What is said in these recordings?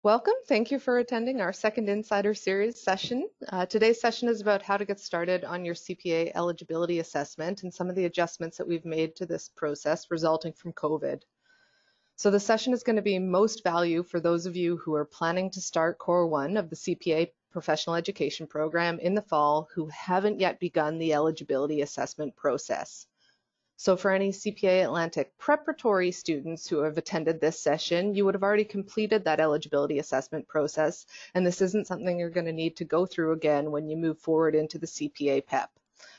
Welcome. Thank you for attending our second Insider Series session. Today's session is about how to get started on your CPA eligibility assessment and some of the adjustments that we've made to this process resulting from COVID. So the session is going to be most value for those of you who are planning to start Core 1 of the CPA professional education program in the fall who haven't yet begun the eligibility assessment process. So for any CPA Atlantic preparatory students who have attended this session, you would have already completed that eligibility assessment process, and this isn't something you're going to need to go through again when you move forward into the CPA PEP.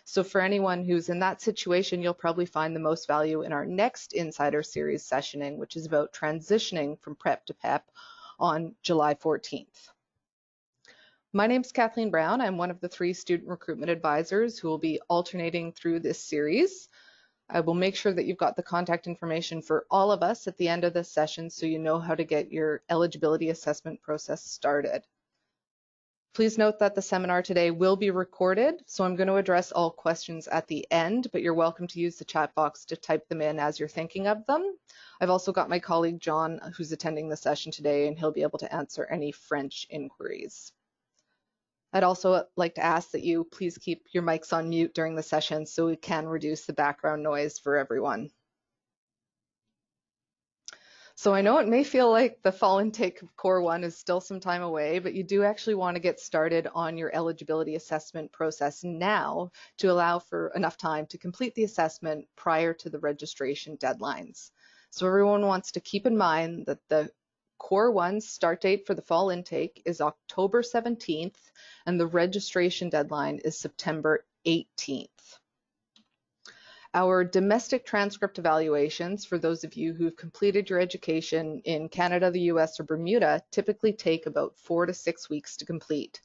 So for anyone who's in that situation, you'll probably find the most value in our next Insider Series sessioning, which is about transitioning from PREP to PEP on July 14th. My name's Kathleen Brown. I'm one of the 3 student recruitment advisors who will be alternating through this series. I will make sure that you've got the contact information for all of us at the end of this session so you know how to get your eligibility assessment process started. Please note that the seminar today will be recorded, so I'm going to address all questions at the end, but you're welcome to use the chat box to type them in as you're thinking of them. I've also got my colleague John who's attending the session today, and he'll be able to answer any French inquiries. I'd also like to ask that you please keep your mics on mute during the session so we can reduce the background noise for everyone. So I know it may feel like the fall intake of Core 1 is still some time away, but you do actually want to get started on your eligibility assessment process now to allow for enough time to complete the assessment prior to the registration deadlines. So everyone wants to keep in mind that the Core 1 start date for the fall intake is October 17th, and the registration deadline is September 18th. Our domestic transcript evaluations, for those of you who've completed your education in Canada, the US, or Bermuda, typically take about 4 to 6 weeks to complete.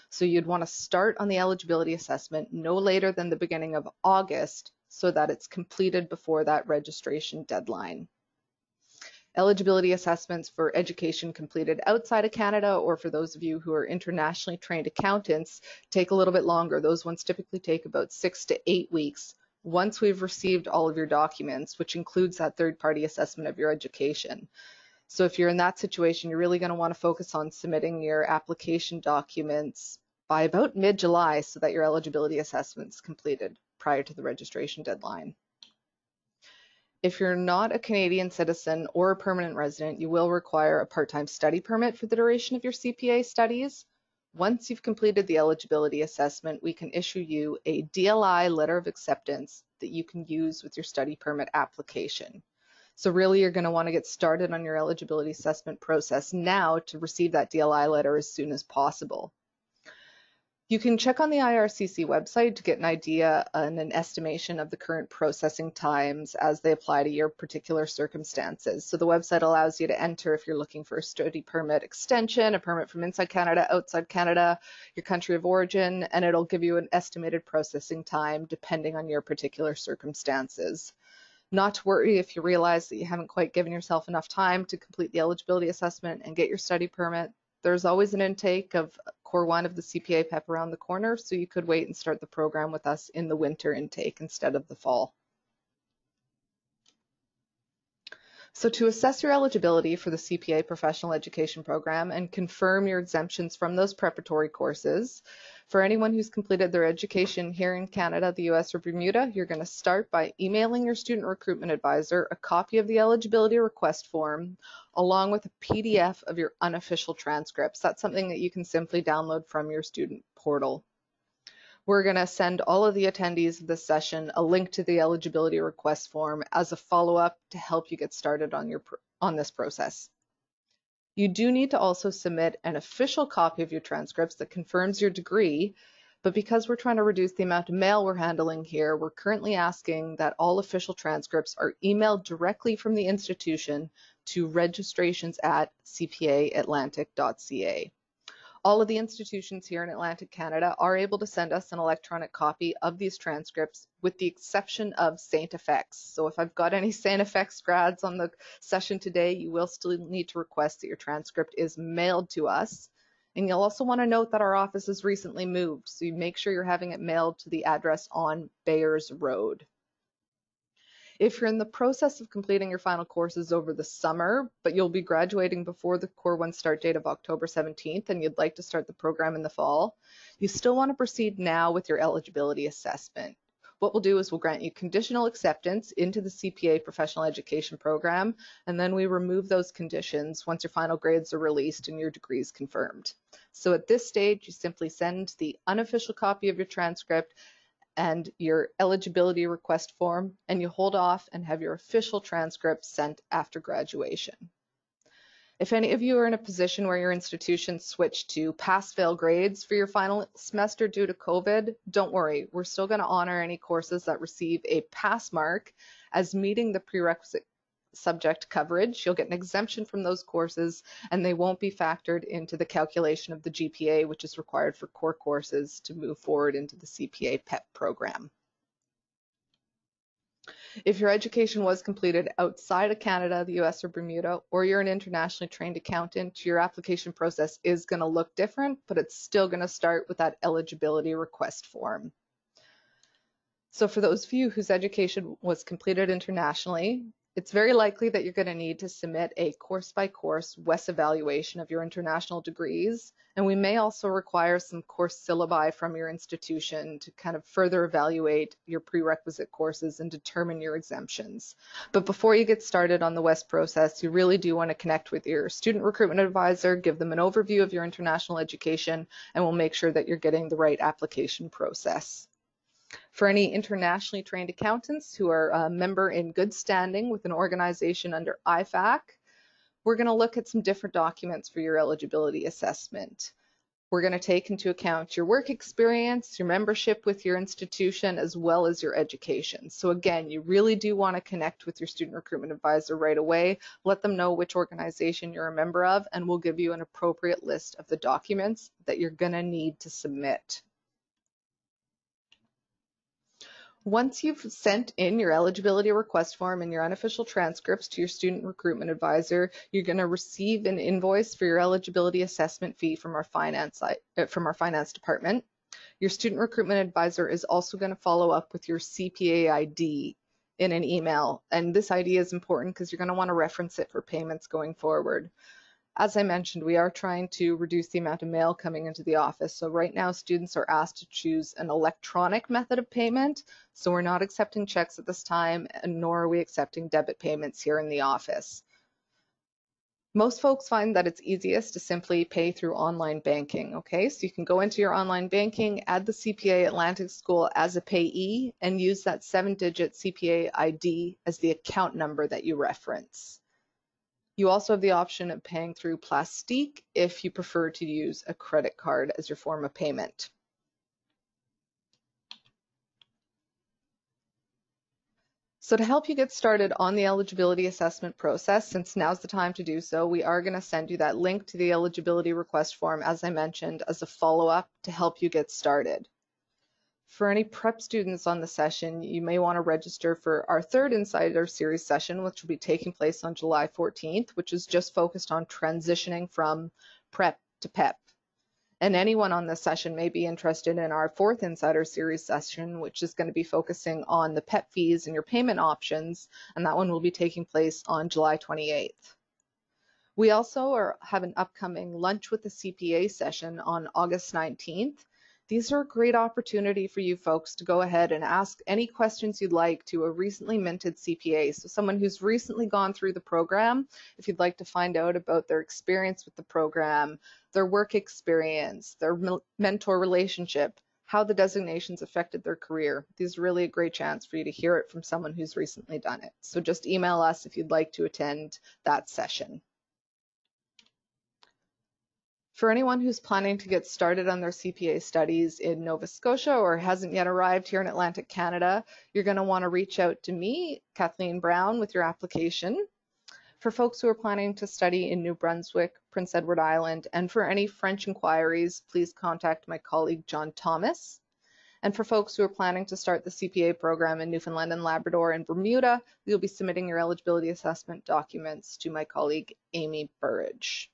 So you'd want to start on the eligibility assessment no later than the beginning of August so that it's completed before that registration deadline. Eligibility assessments for education completed outside of Canada, or for those of you who are internationally trained accountants, take a little bit longer. Those ones typically take about 6 to 8 weeks once we've received all of your documents, which includes that third-party assessment of your education. So if you're in that situation, you're really going to want to focus on submitting your application documents by about mid-July so that your eligibility assessment's completed prior to the registration deadline. If you're not a Canadian citizen or a permanent resident, you will require a part-time study permit for the duration of your CPA studies. Once you've completed the eligibility assessment, we can issue you a DLI letter of acceptance that you can use with your study permit application. So really, you're going to want to get started on your eligibility assessment process now to receive that DLI letter as soon as possible. You can check on the IRCC website to get an idea and an estimation of the current processing times as they apply to your particular circumstances. So the website allows you to enter if you're looking for a study permit extension, a permit from inside Canada, outside Canada, your country of origin, and it'll give you an estimated processing time depending on your particular circumstances. Not to worry if you realize that you haven't quite given yourself enough time to complete the eligibility assessment and get your study permit. There's always an intake of Core 1 of the CPA PEP around the corner, so you could wait and start the program with us in the winter intake instead of the fall. So to assess your eligibility for the CPA professional education program and confirm your exemptions from those preparatory courses, for anyone who's completed their education here in Canada, the US, or Bermuda, you're going to start by emailing your student recruitment advisor a copy of the eligibility request form along with a PDF of your unofficial transcripts. That's something that you can simply download from your student portal. We're going to send all of the attendees of this session a link to the eligibility request form as a follow-up to help you get started on this process. You do need to also submit an official copy of your transcripts that confirms your degree, but because we're trying to reduce the amount of mail we're handling here, we're currently asking that all official transcripts are emailed directly from the institution to registrations@cpaatlantic.ca. All of the institutions here in Atlantic Canada are able to send us an electronic copy of these transcripts with the exception of St. FX. So if I've got any St. FX grads on the session today, you will still need to request that your transcript is mailed to us. And you'll also want to note that our office has recently moved, so you make sure you're having it mailed to the address on Bayers Road. If you're in the process of completing your final courses over the summer, but you'll be graduating before the Core 1 start date of October 17th and you'd like to start the program in the fall, you still want to proceed now with your eligibility assessment. What we'll do is we'll grant you conditional acceptance into the CPA professional education program, and then we remove those conditions once your final grades are released and your degree is confirmed. So at this stage, you simply send the unofficial copy of your transcript and your eligibility request form, and you hold off and have your official transcript sent after graduation. If any of you are in a position where your institution switched to pass-fail grades for your final semester due to COVID, don't worry, we're still going to honor any courses that receive a pass mark as meeting the prerequisite subject coverage. You'll get an exemption from those courses, and they won't be factored into the calculation of the GPA, which is required for core courses to move forward into the CPA PEP program. If your education was completed outside of Canada, the US, or Bermuda, or you're an internationally trained accountant, your application process is going to look different, but it's still going to start with that eligibility request form. So for those of you whose education was completed internationally, it's very likely that you're going to need to submit a course-by-course WES evaluation of your international degrees, and we may also require some course syllabi from your institution to kind of further evaluate your prerequisite courses and determine your exemptions. But before you get started on the WES process, you really do want to connect with your student recruitment advisor, give them an overview of your international education, and we'll make sure that you're getting the right application process. For any internationally trained accountants who are a member in good standing with an organization under IFAC, we're going to look at some different documents for your eligibility assessment. We're going to take into account your work experience, your membership with your institution, as well as your education. So again, you really do want to connect with your student recruitment advisor right away. Let them know which organization you're a member of, and we'll give you an appropriate list of the documents that you're going to need to submit. Once you've sent in your eligibility request form and your unofficial transcripts to your student recruitment advisor, you're going to receive an invoice for your eligibility assessment fee from our finance department. Your student recruitment advisor is also going to follow up with your CPA ID in an email, and this ID is important because you're going to want to reference it for payments going forward. As I mentioned, we are trying to reduce the amount of mail coming into the office. So right now, students are asked to choose an electronic method of payment. So we're not accepting checks at this time, and nor are we accepting debit payments here in the office. Most folks find that it's easiest to simply pay through online banking, okay? So you can go into your online banking, add the CPA Atlantic School as a payee, and use that 7-digit CPA ID as the account number that you reference. You also have the option of paying through Plastique if you prefer to use a credit card as your form of payment. So to help you get started on the eligibility assessment process, since now's the time to do so, we are going to send you that link to the eligibility request form, as I mentioned, as a follow-up to help you get started. For any prep students on the session, you may want to register for our third Insider Series session, which will be taking place on July 14th, which is just focused on transitioning from prep to PEP. And anyone on this session may be interested in our fourth Insider Series session, which is going to be focusing on the PEP fees and your payment options, and that one will be taking place on July 28th. We also have an upcoming Lunch with the CPA session on August 19th. These are a great opportunity for you folks to go ahead and ask any questions you'd like to a recently minted CPA. So someone who's recently gone through the program, if you'd like to find out about their experience with the program, their work experience, their mentor relationship, how the designations affected their career. This is really a great chance for you to hear it from someone who's recently done it. So just email us if you'd like to attend that session. For anyone who's planning to get started on their CPA studies in Nova Scotia or hasn't yet arrived here in Atlantic Canada, you're going to want to reach out to me, Kathleen Brown, with your application. For folks who are planning to study in New Brunswick, Prince Edward Island, and for any French inquiries, please contact my colleague John Thomas. And for folks who are planning to start the CPA program in Newfoundland and Labrador and Bermuda, you'll be submitting your eligibility assessment documents to my colleague Amy Burridge.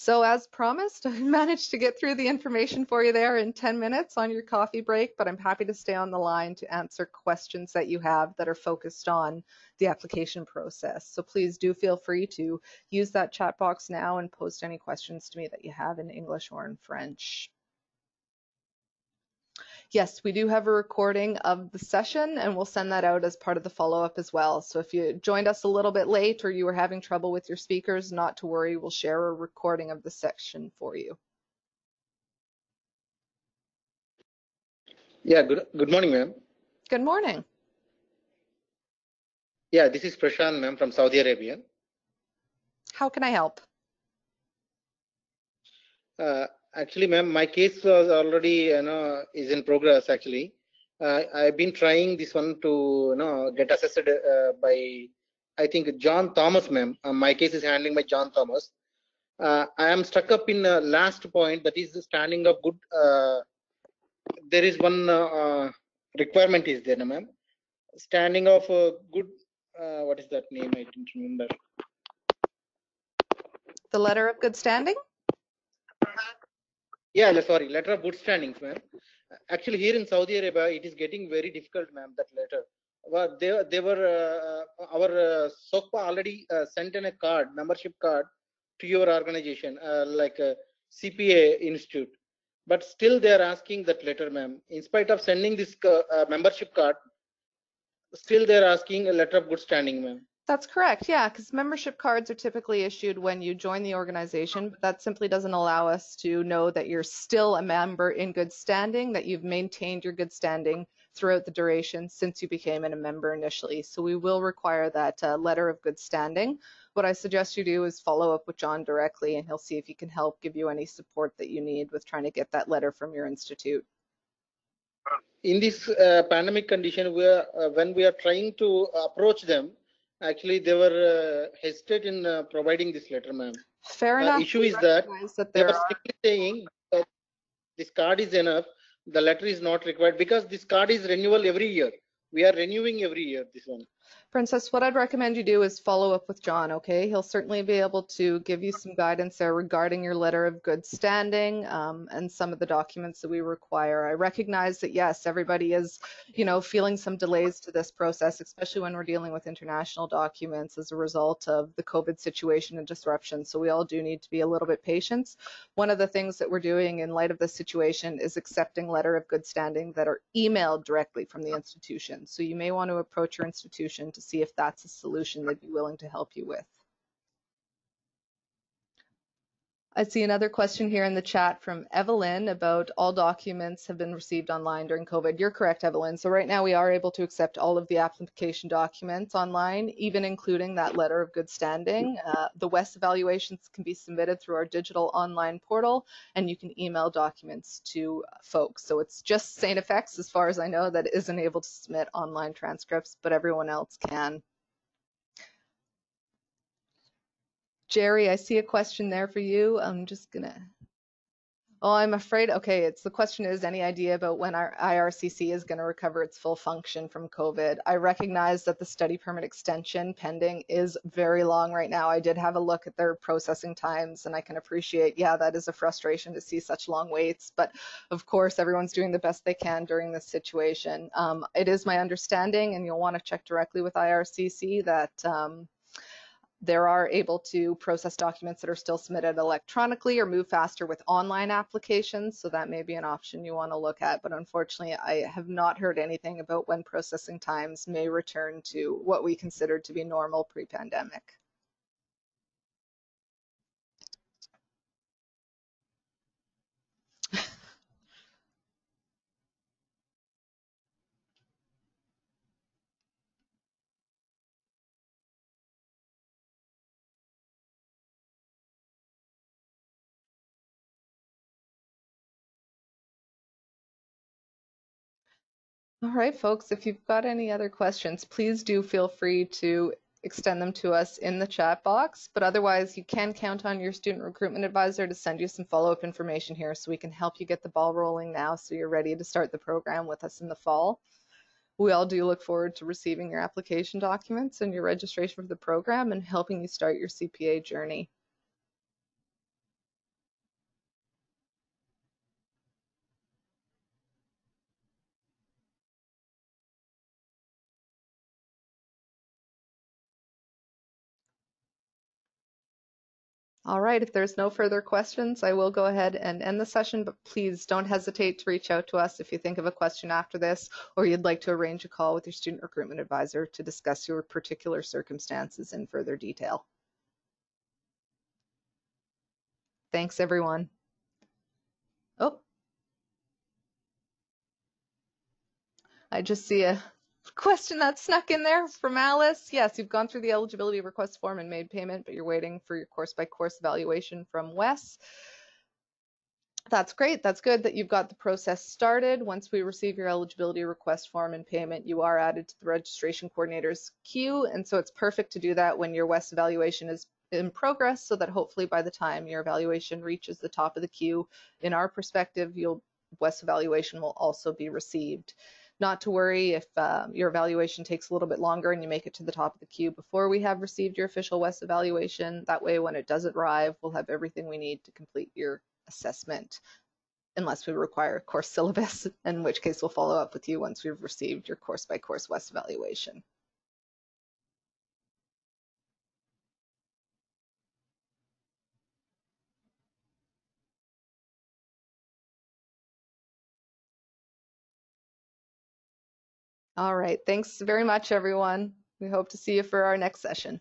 So as promised, I managed to get through the information for you there in 10 minutes on your coffee break, but I'm happy to stay on the line to answer questions that you have that are focused on the application process. So please do feel free to use that chat box now and post any questions to me that you have in English or in French. Yes, we do have a recording of the session and we'll send that out as part of the follow-up as well. So if you joined us a little bit late or you were having trouble with your speakers, not to worry, we'll share a recording of the section for you. Yeah, good morning, ma'am. Good morning. Yeah, this is Prashant, ma'am, from Saudi Arabia. How can I help? Actually, ma'am, my case was already, is in progress. Actually, I've been trying this one to, get assessed by, I think, John Thomas, ma'am. My case is handling by John Thomas. I am stuck up in last point, that is the standing of good. There is one requirement is there, ma'am. Standing of good. What is that name? I didn't remember. The letter of good standing? Yeah, sorry, letter of good standings, ma'am. Actually, here in Saudi Arabia, it is getting very difficult, ma'am, that letter. Well, they were, our SOCPA already sent in a card, membership card to your organization, like a CPA institute. But still they are asking that letter, ma'am. In spite of sending this membership card, still they are asking a letter of good standing, ma'am. That's correct, yeah, because membership cards are typically issued when you join the organization, but that simply doesn't allow us to know that you're still a member in good standing, that you've maintained your good standing throughout the duration since you became a member initially. So we will require that letter of good standing. What I suggest you do is follow up with John directly and he'll see if he can help give you any support that you need with trying to get that letter from your institute. In this pandemic condition, when we are trying to approach them, actually, they were hesitant in providing this letter, ma'am. Fair enough. Issue is that they there were simply saying that this card is enough, the letter is not required, because this card is renewal every year. We are renewing every year, this one. Princess, what I'd recommend you do is follow up with John, okay? He'll certainly be able to give you some guidance there regarding your letter of good standing and some of the documents that we require. I recognize that, yes, everybody is, feeling some delays to this process, especially when we're dealing with international documents as a result of the COVID situation and disruption. So we all do need to be a little bit patient. One of the things that we're doing in light of this situation is accepting letter of good standing that are emailed directly from the institution. So you may want to approach your institution to see if that's a solution they'd be willing to help you with. I see another question here in the chat from Evelyn about all documents have been received online during COVID. You're correct, Evelyn. So right now we are able to accept all of the application documents online, even including that letter of good standing. The WES evaluations can be submitted through our digital online portal, and you can email documents to folks. So it's just St. FX, as far as I know, that isn't able to submit online transcripts, but everyone else can. Jerry, I see a question there for you. I'm just gonna, I'm afraid, okay, the question is, any idea about when our IRCC is gonna recover its full function from COVID? I recognize that the study permit extension pending is very long right now. I did have a look at their processing times and I can appreciate, yeah, that is a frustration to see such long waits, but of course, everyone's doing the best they can during this situation. It is my understanding, and you'll wanna check directly with IRCC, that they are able to process documents that are still submitted electronically or move faster with online applications. So that may be an option you want to look at. But unfortunately, I have not heard anything about when processing times may return to what we considered to be normal pre-pandemic. All right, folks, if you've got any other questions, please do feel free to extend them to us in the chat box. But otherwise, you can count on your student recruitment advisor to send you some follow-up information here so we can help you get the ball rolling now so you're ready to start the program with us in the fall. We all do look forward to receiving your application documents and your registration for the program and helping you start your CPA journey. All right, if there's no further questions, I will go ahead and end the session, but please don't hesitate to reach out to us if you think of a question after this, or you'd like to arrange a call with your student recruitment advisor to discuss your particular circumstances in further detail. Thanks, everyone. Oh, I just see a question that snuck in there from Alice. Yes, you've gone through the eligibility request form and made payment, but you're waiting for your course-by-course evaluation from Wes. That's great. That's good that you've got the process started. Once we receive your eligibility request form and payment, you are added to the registration coordinator's queue. And so it's perfect to do that when your WES evaluation is in progress, so that hopefully by the time your evaluation reaches the top of the queue, in our perspective, your WES evaluation will also be received. Not to worry if your evaluation takes a little bit longer and you make it to the top of the queue before we have received your official WES evaluation. That way, when it does arrive, we'll have everything we need to complete your assessment, unless we require a course syllabus, in which case we'll follow up with you once we've received your course-by-course WES evaluation. All right, thanks very much, everyone. We hope to see you for our next session.